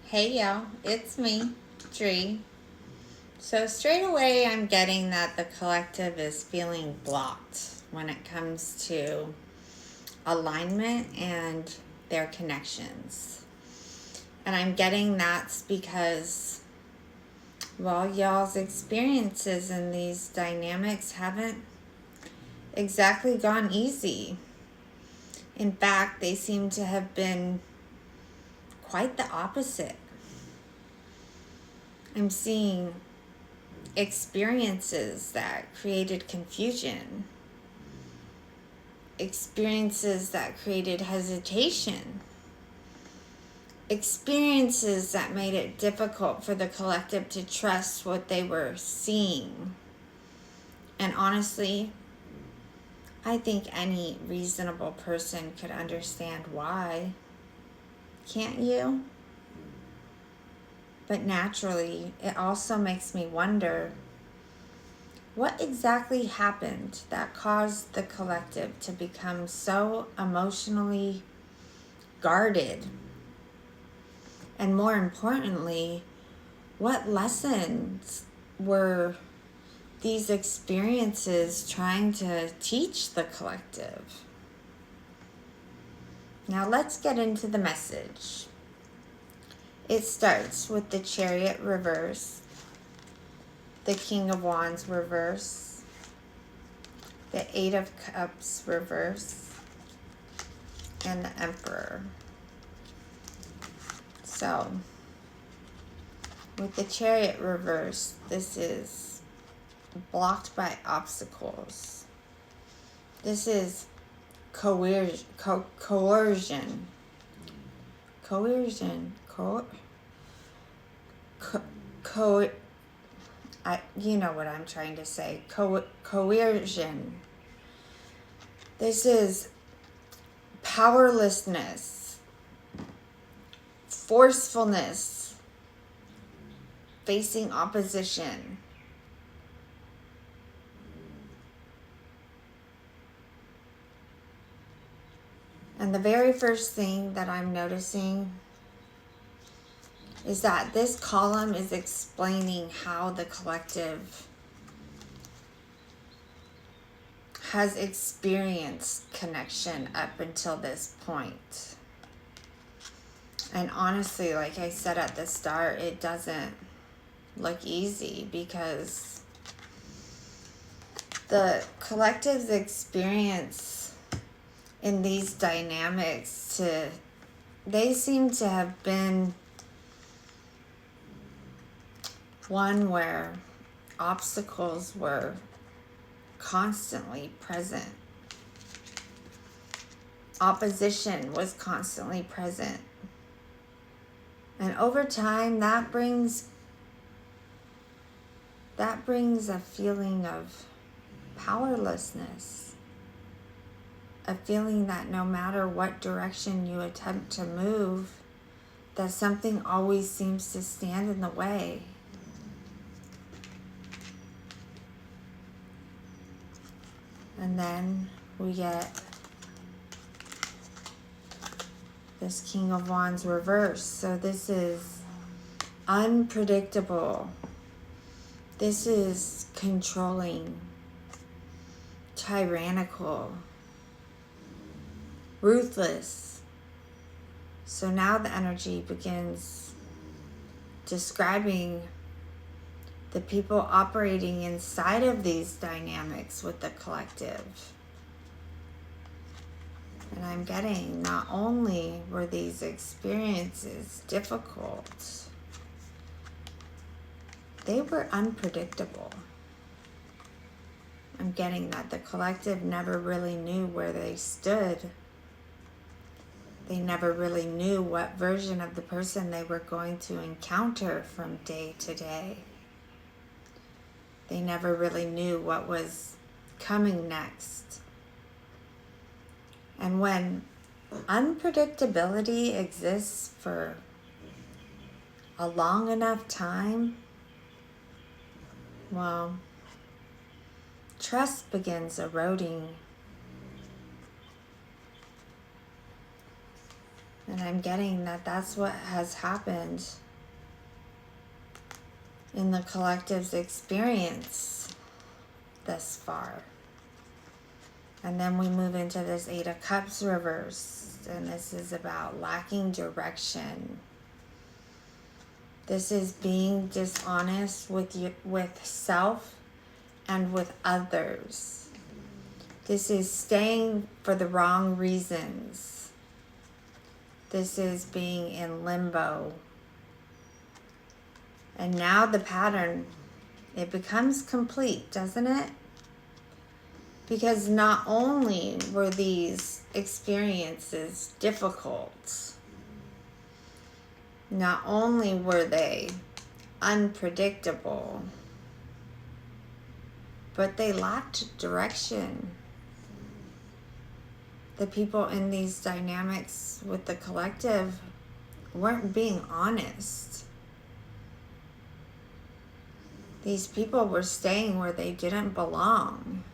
Hey y'all, it's me, Dree. So straight away I'm getting that the collective is feeling blocked when it comes to alignment and their connections. And I'm getting that's because, well, y'all's experiences in these dynamics haven't exactly gone easy. In fact, they seem to have been quite the opposite. I'm seeing experiences that created confusion, experiences that created hesitation, experiences that made it difficult for the collective to trust what they were seeing. And honestly, I think any reasonable person could understand why. Can't you? But naturally, it also makes me wonder, what exactly happened that caused the collective to become so emotionally guarded? And more importantly, what lessons were these experiences trying to teach the collective? Now let's get into the message. It starts with the Chariot reverse, the King of Wands reverse, the Eight of Cups reverse, and the Emperor. So, with the Chariot reverse, this is blocked by obstacles. This is coercion. You know what I'm trying to say. Coercion. This is powerlessness, forcefulness, facing opposition. And the very first thing that I'm noticing is that this column is explaining how the collective has experienced connection up until this point. And honestly, like I said at the start, it doesn't look easy because the collective's experience in these dynamics they seem to have been one where obstacles were constantly present. Opposition was constantly present. And over time, that brings a feeling of powerlessness. A feeling that no matter what direction you attempt to move, that something always seems to stand in the way. And then we get this King of Wands reverse. So this is unpredictable. This is controlling, tyrannical, ruthless. So now the energy begins describing the people operating inside of these dynamics with the collective. And I'm getting, not only were these experiences difficult, they were unpredictable. I'm getting that the collective never really knew where they stood. They never really knew what version of the person they were going to encounter from day to day. They never really knew what was coming next. And when unpredictability exists for a long enough time, well, trust begins eroding. And I'm getting that that's what has happened in the collective's experience thus far. And then we move into this Eight of Cups reverse. And this is about lacking direction. This is being dishonest with self and with others. This is staying for the wrong reasons. This is being in limbo. And now the pattern, it becomes complete, doesn't it? Because not only were these experiences difficult, not only were they unpredictable, but they lacked direction. The people in these dynamics with the collective weren't being honest. These people were staying where they didn't belong.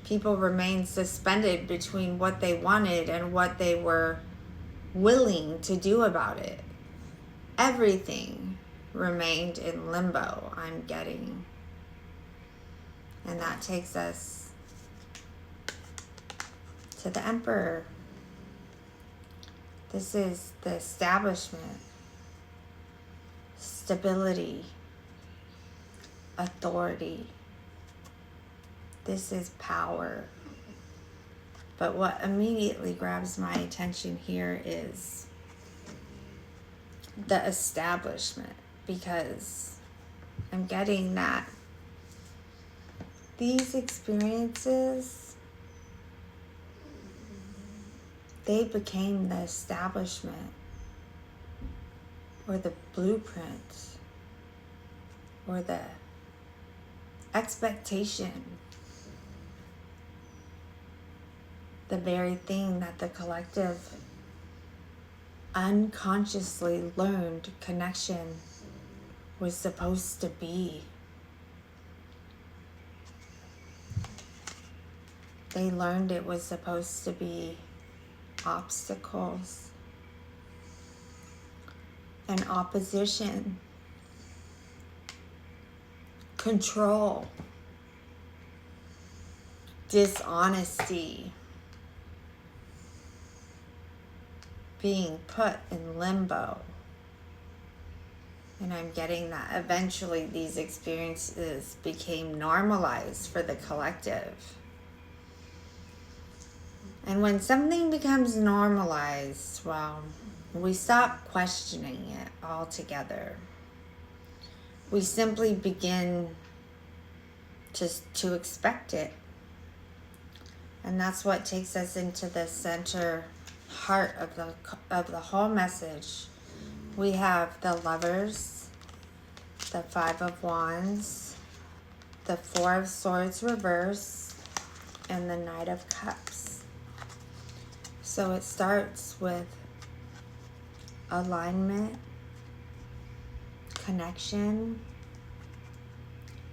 People remained suspended between what they wanted and what they were willing to do about it. Everything remained in limbo, I'm getting. And that takes us to the Emperor. This is the establishment, stability, authority. This is power. But what immediately grabs my attention here is the establishment, because I'm getting that these experiences, they became the establishment or the blueprint or the expectation, the very thing that the collective unconsciously learned connection was supposed to be. They learned it was supposed to be obstacles and opposition, control, dishonesty, being put in limbo. And I'm getting that eventually these experiences became normalized for the collective. And when something becomes normalized, well, we stop questioning it altogether. We simply begin to expect it. And that's what takes us into the center heart of the whole message. We have the Lovers, the Five of Wands, the Four of Swords reverse, and the Knight of Cups. So it starts with alignment, connection,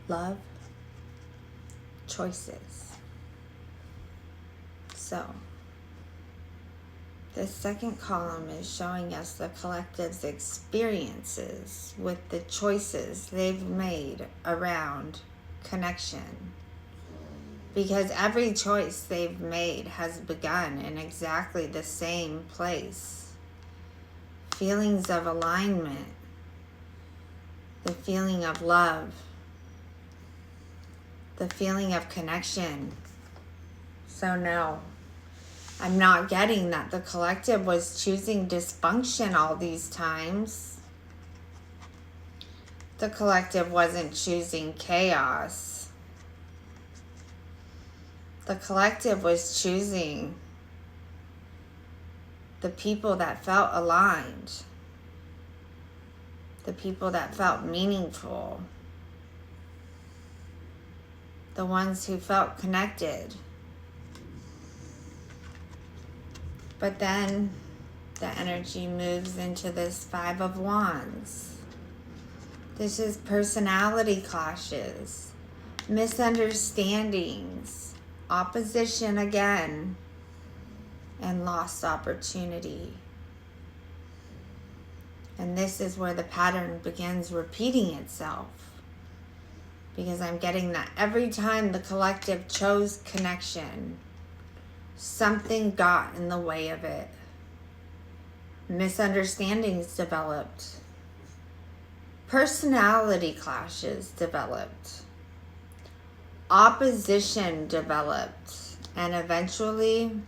love, choices. So the second column is showing us the collective's experiences with the choices they've made around connection. Because every choice they've made has begun in exactly the same place. Feelings of alignment, the feeling of love, the feeling of connection. So no, I'm not getting that the collective was choosing dysfunction all these times. The collective wasn't choosing chaos. The collective was choosing the people that felt aligned, the people that felt meaningful, the ones who felt connected. But then the energy moves into this Five of Wands. This is personality clashes, misunderstandings, opposition again, and lost opportunity. And this is where the pattern begins repeating itself. Because I'm getting that every time the collective chose connection, something got in the way of it. Misunderstandings developed. Personality clashes developed. Opposition developed. And eventually,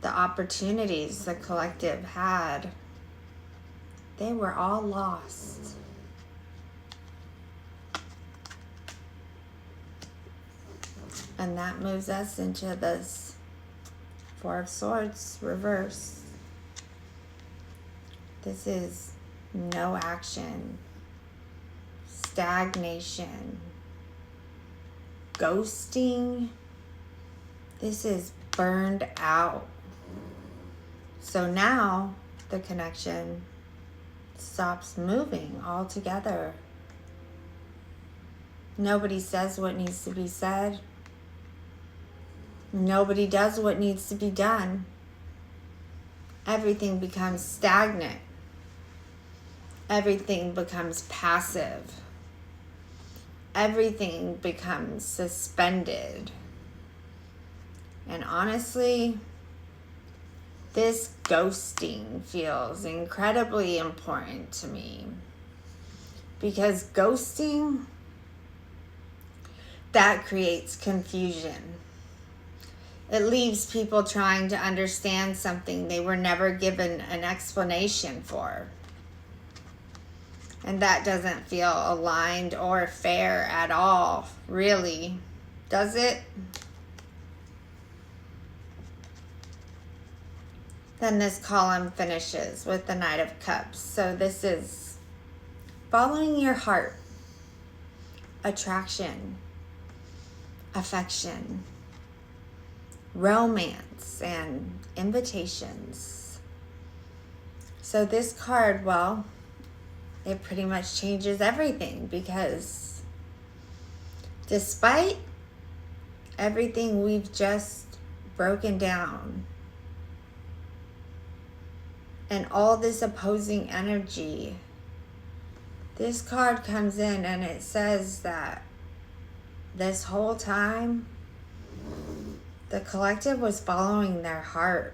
the opportunities the collective had, they were all lost. And that moves us into this Four of Swords reverse. This is no action, stagnation, ghosting. This is burned out. So now the connection stops moving altogether. Nobody says what needs to be said. Nobody does what needs to be done. Everything becomes stagnant. Everything becomes passive. Everything becomes suspended. And honestly, this ghosting feels incredibly important to me. Because ghosting, that creates confusion. It leaves people trying to understand something they were never given an explanation for. And that doesn't feel aligned or fair at all, really. Does it? Then this column finishes with the Knight of Cups. So this is following your heart, attraction, affection, romance, and invitations. So this card, well, it pretty much changes everything, because despite everything we've just broken down and all this opposing energy, this card comes in and it says that this whole time the collective was following their heart.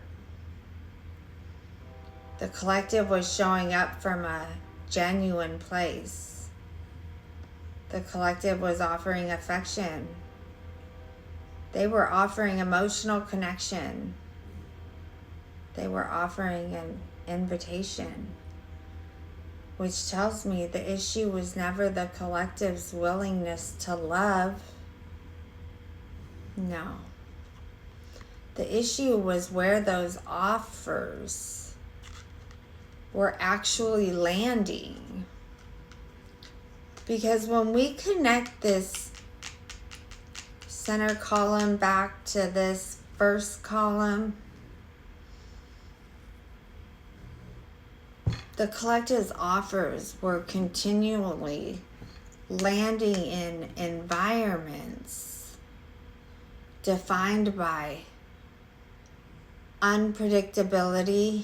The collective was showing up from a genuine place. The collective was offering affection. They were offering emotional connection. They were offering an invitation, which tells me the issue was never the collective's willingness to love. No. The issue was where those offers were actually landing. Because when we connect this center column back to this first column, the collective's offers were continually landing in environments defined by unpredictability,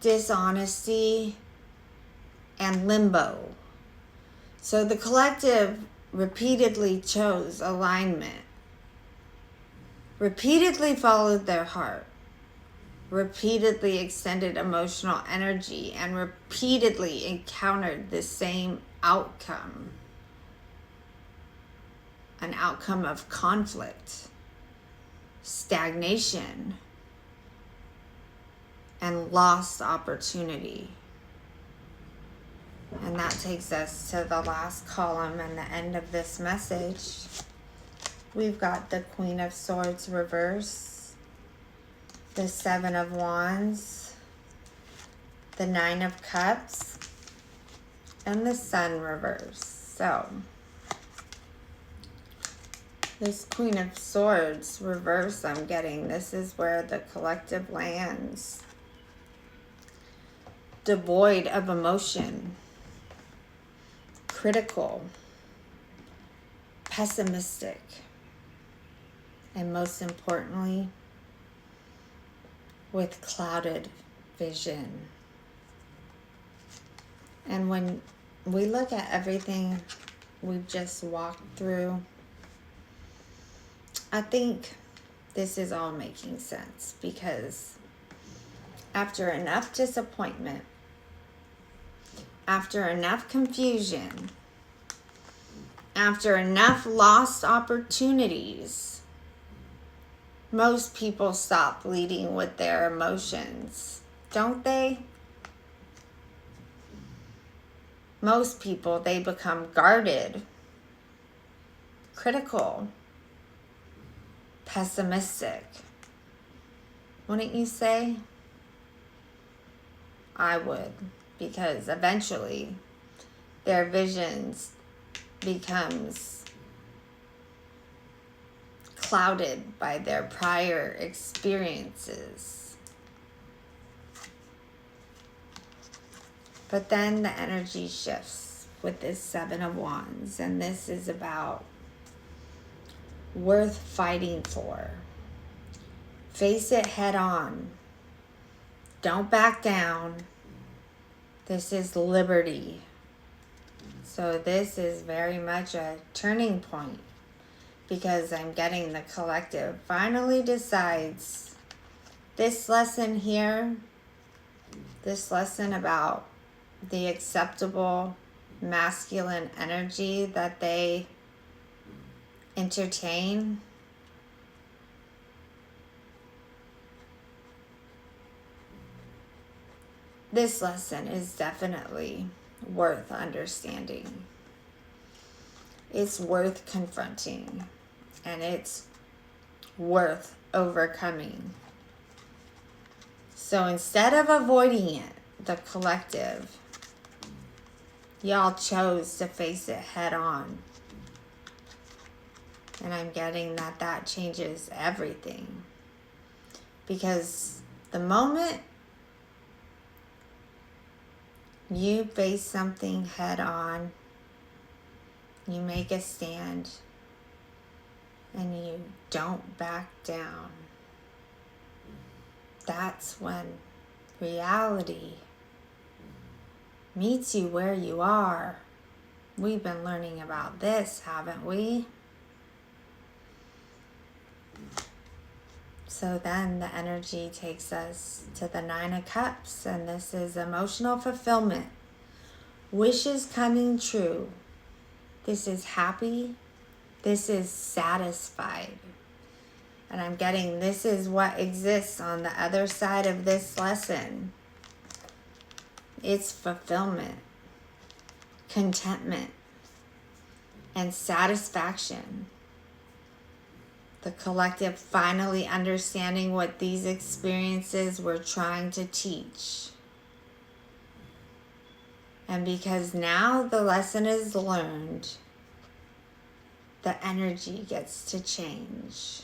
dishonesty, and limbo. So the collective repeatedly chose alignment, repeatedly followed their heart, repeatedly extended emotional energy, and repeatedly encountered the same outcome, an outcome of conflict, stagnation, and lost opportunity. And that takes us to the last column and the end of this message. We've got the Queen of Swords reverse, the Seven of Wands, the Nine of Cups, and the Sun reverse. So this Queen of Swords reverse I'm getting, this is where the collective lands, devoid of emotion, critical, pessimistic, and most importantly, with clouded vision. And when we look at everything we've just walked through, I think this is all making sense, because after enough disappointment, after enough confusion, after enough lost opportunities, most people stop leading with their emotions, don't they? Most people, they become guarded, critical, pessimistic. Wouldn't you say? I would, because eventually their visions becomes clouded by their prior experiences. But then the energy shifts with this Seven of Wands, and this is about worth fighting for. Face it head on. Don't back down. This is liberty. So this is very much a turning point, because I'm getting the collective finally decides this lesson here, this lesson about the acceptable masculine energy that they entertain. This lesson is definitely worth understanding. It's worth confronting, and it's worth overcoming. So instead of avoiding it, the collective, y'all chose to face it head on. And I'm getting that that changes everything. Because the moment you face something head on, you make a stand, and you don't back down, that's when reality meets you where you are. We've been learning about this, haven't we? So then the energy takes us to the Nine of Cups, and this is emotional fulfillment. Wishes coming true. This is happy. This is satisfied. And I'm getting this is what exists on the other side of this lesson. It's fulfillment, contentment, and satisfaction. The collective finally understanding what these experiences were trying to teach. And because now the lesson is learned, the energy gets to change.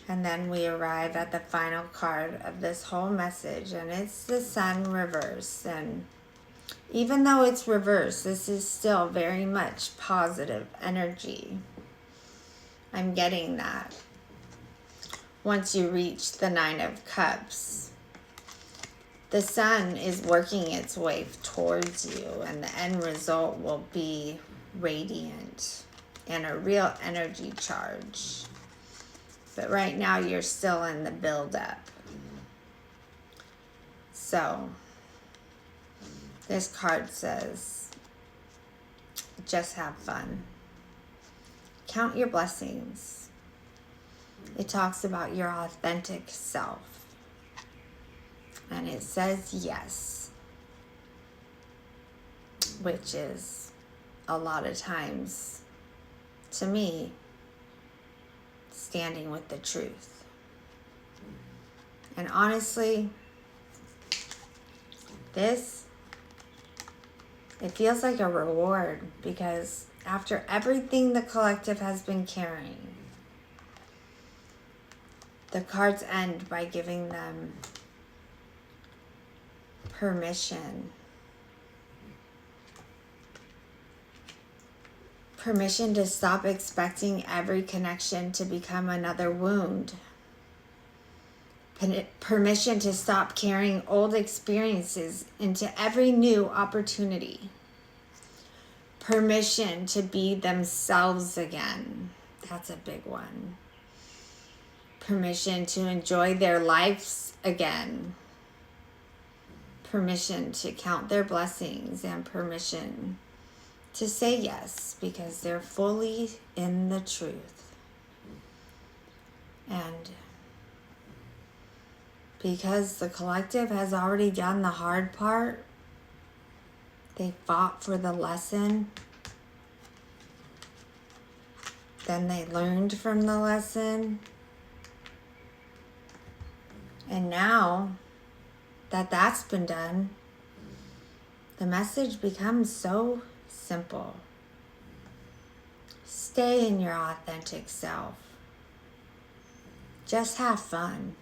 And then we arrive at the final card of this whole message, and it's the Sun reverse. And even though it's reversed, this is still very much positive energy. I'm getting that. Once you reach the Nine of Cups, the Sun is working its way towards you, and the end result will be radiant and a real energy charge. But right now you're still in the build-up. So this card says, just have fun. Count your blessings. It talks about your authentic self. And it says yes, which is a lot of times, to me, standing with the truth. And honestly, it feels like a reward, because after everything the collective has been carrying, the cards end by giving them permission. Permission to stop expecting every connection to become another wound. Permission to stop carrying old experiences into every new opportunity. Permission to be themselves again. That's a big one. Permission to enjoy their lives again. Permission to count their blessings, and permission to say yes because they're fully in the truth. And because the collective has already done the hard part, they fought for the lesson, then they learned from the lesson, and now that that's been done, the message becomes so simple. Stay in your authentic self. Just have fun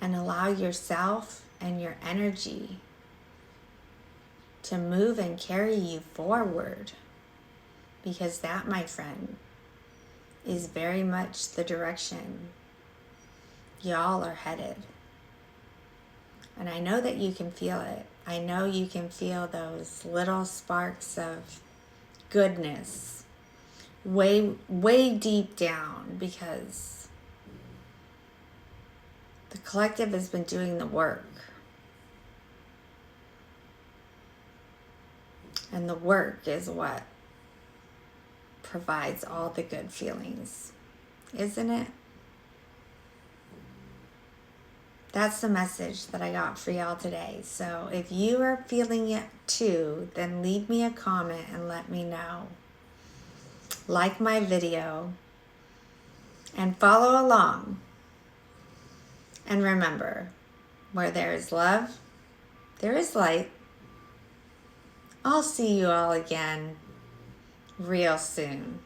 and allow yourself and your energy to move and carry you forward, because that, my friend, is very much the direction y'all are headed. And I know that you can feel it. I know you can feel those little sparks of goodness way, way deep down, because the collective has been doing the work. And the work is what provides all the good feelings, isn't it? That's the message that I got for y'all today. So if you are feeling it too, then leave me a comment and let me know. Like my video and follow along. And remember, where there is love, there is light. I'll see you all again real soon.